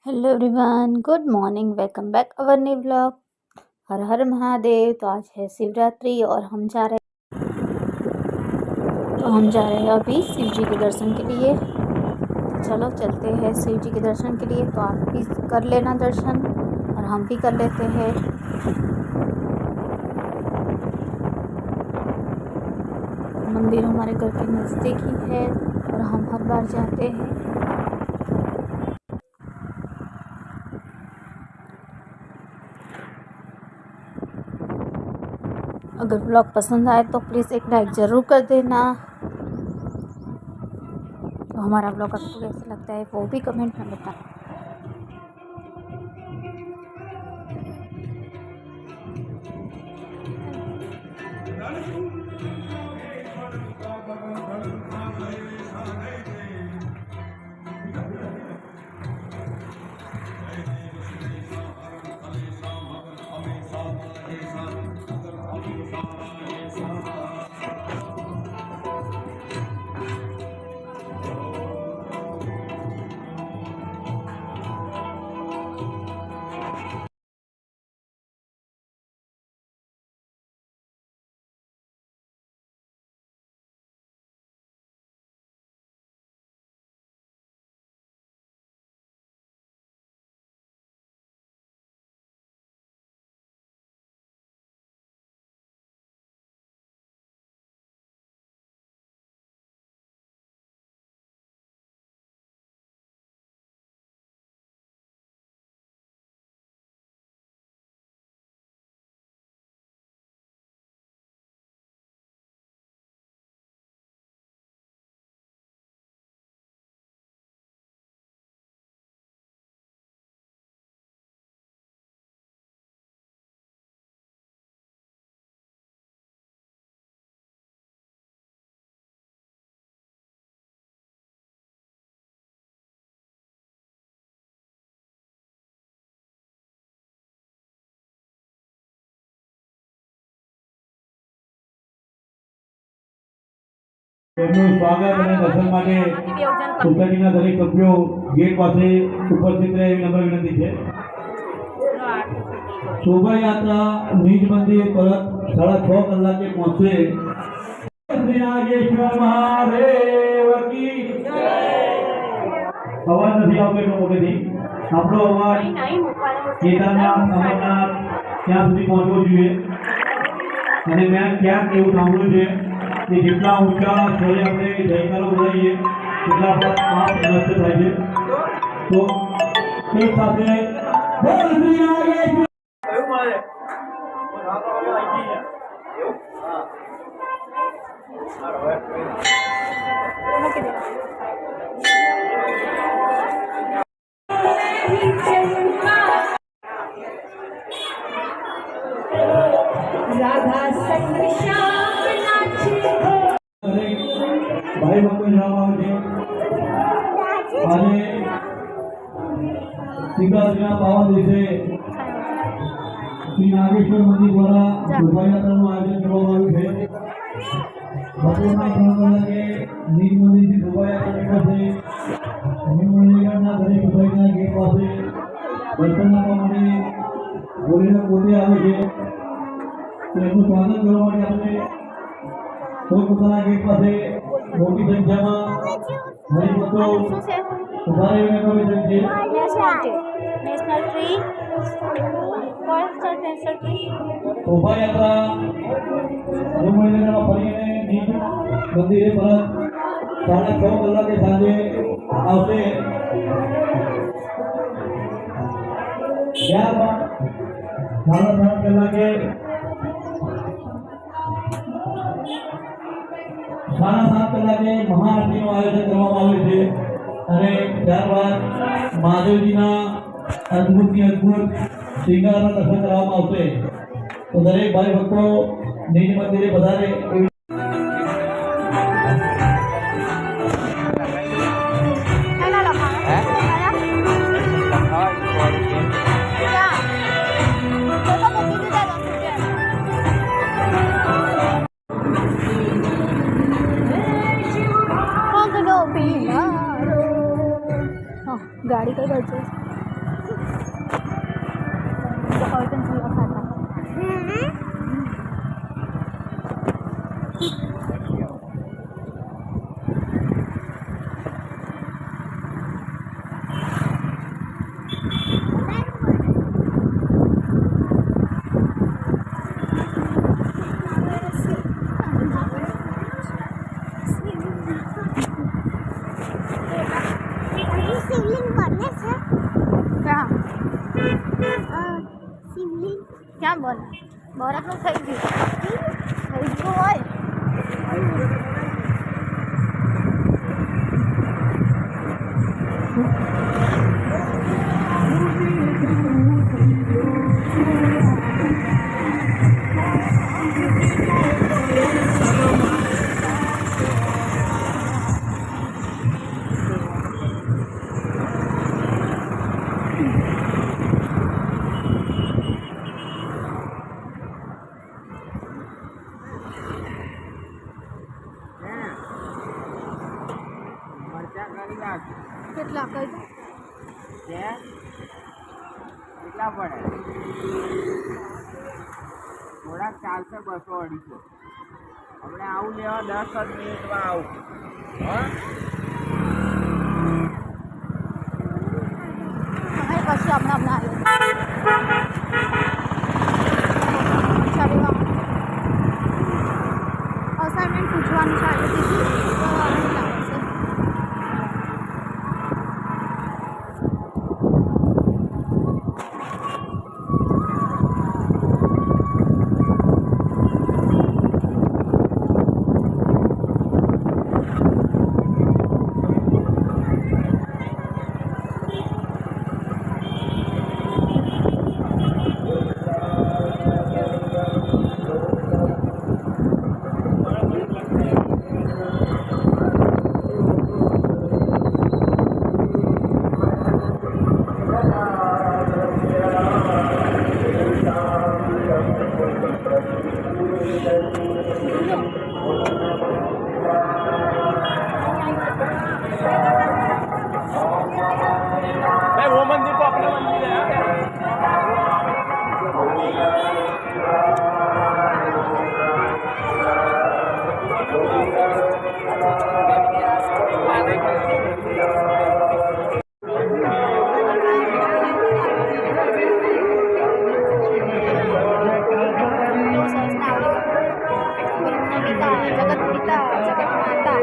Hello everyone, good morning. Welcome back our new blog. Har Har Mahadev. तो आज है शिवरात्रि और हम जा रहे हैं अभी शिव जी के दर्शन के लिए। तो चलो चलते हैं शिव जी के दर्शन के लिए। तो आप भी कर लेना दर्शन और हम भी कर लेते हैं। मंदिर हमारे घर के नज़दीक ही है और हम हर बार जाते हैं। अगर ब्लॉग पसंद आए तो प्लीज़ एक लाइक ज़रूर कर देना। तो हमारा ब्लॉग आपको कैसा लगता है वो भी कमेंट में बताना। તેમનું સ્વાગત અને દર્શન માટે સોસાયટીના દરેક સભ્યો ગેટ પાસે ઉપસ્થિત રહે એવી નમ્ર વિનંતી છે. શોભાયાત્રા નિજ મંદિર પરત 6:30 કલાકે પહોંચશે. શ્રી નાગેશ્વર મહાદેવ કી જય. અવાજ નથી આવતો એટલો મોટેથી. આપણો અવાજ કેદારનાથ અમરનાથ ત્યાં સુધી પહોંચવો જોઈએ. અને મેં ક્યાંક એવું સાંભળ્યું છે કે જેટલા ઊંચા સ્વરે આપણે જયકારો બોલાવીએ એટલા આપણા પાપ નષ્ટ થાય છે. તો તે સાથે બોલ શ્રી નાગેશ્વર. એવું મારે રાતો આવી ગયા એવું. હા રાધા સંગ શ્યામ નાચે. ભાઈ ભક્તો જવા આવે છે અને શિવરાત્રિના પાવન દિવસે શ્રી નાગેશ્વર મંદિર દ્વારા શોભાયાત્રાનું આયોજન કરવામાં આવ્યું છે. બપોરના 3 કલાકે નિજ મંદિરથી શોભાયાત્રા નીકળશે. મંદિરના દરેક સોસાયટીના ગેટ પાસે દર્શન આપવા માટે બોલીને પોતે આવે છે. એનું સ્વાગત કરવા માટે આપણે પોતાના ગેટ પાસે મોટી સંખ્યામાં હરિભક્તો ઉભા રહીને પ્રવેશ છે. નેશનલ ટ્રી નેશનલ ટ્રી શોભાયાત્રા ફરીને નિજ મંદિરે પરત 6:30 કલાકે સાંજે આવશે. ત્યારબાદ 7:30 કલાકે 7:30 કલાકે મહાઆરતીનું આયોજન કરવામાં આવે છે. અને ત્યારબાદ મહાદેવજીના અદ્ભુત શ્રીંગારના દર્શન કરવામાં આવશે. તો દરેક ભાઈ ભક્તો નિજ મંદિરે વધારે ગાડી કઈ બાજુ कॉटन से रखा था। शिवलिंग बनने से क्या शिवलिंग क्या बोला बरफ में થઈ ગયું હોય કેટલા કઈ કેટલા પડે થોડાક 400 200 250 આપણે આવું લેવા 10 મિનિટમાં આવું હા પછી હમણાં અસાઇનમેન્ટ પૂછવાનું છે આજે वो मंदिर तो अपना मंदिर है जगत पिता जगत माता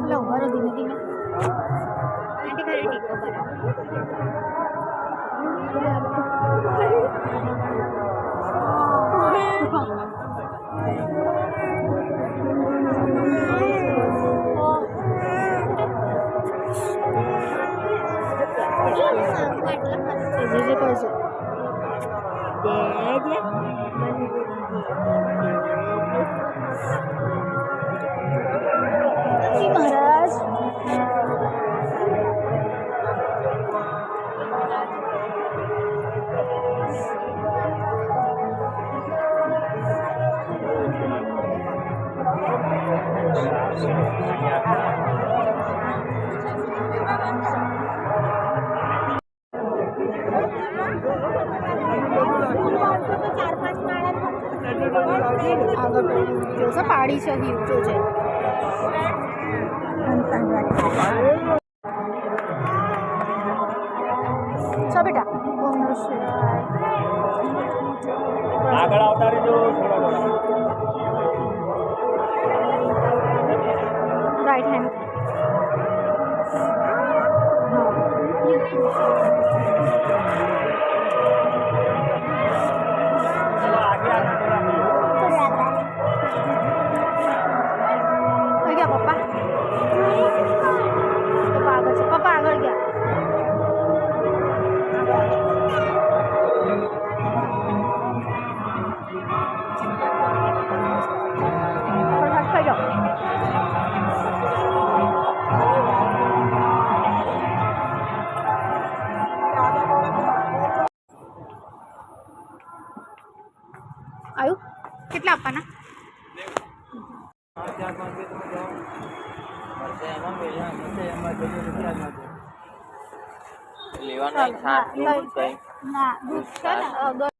लो भरो धीमे धीमे आंटी खरी टीको करा જે કરજો મહારાજ આગળ જોશે પાડી છે હજી ઊંચો છે ચા બેટા ઓમ નમઃ શિવાય આગળ આવતા રહેજો રાઈટ હેન્ડ પપ્પા પપ્પા આગળ છે પપ્પા આગળ ગયા લેવાના છાશ દૂધ કંઈ ના દૂધ છે ને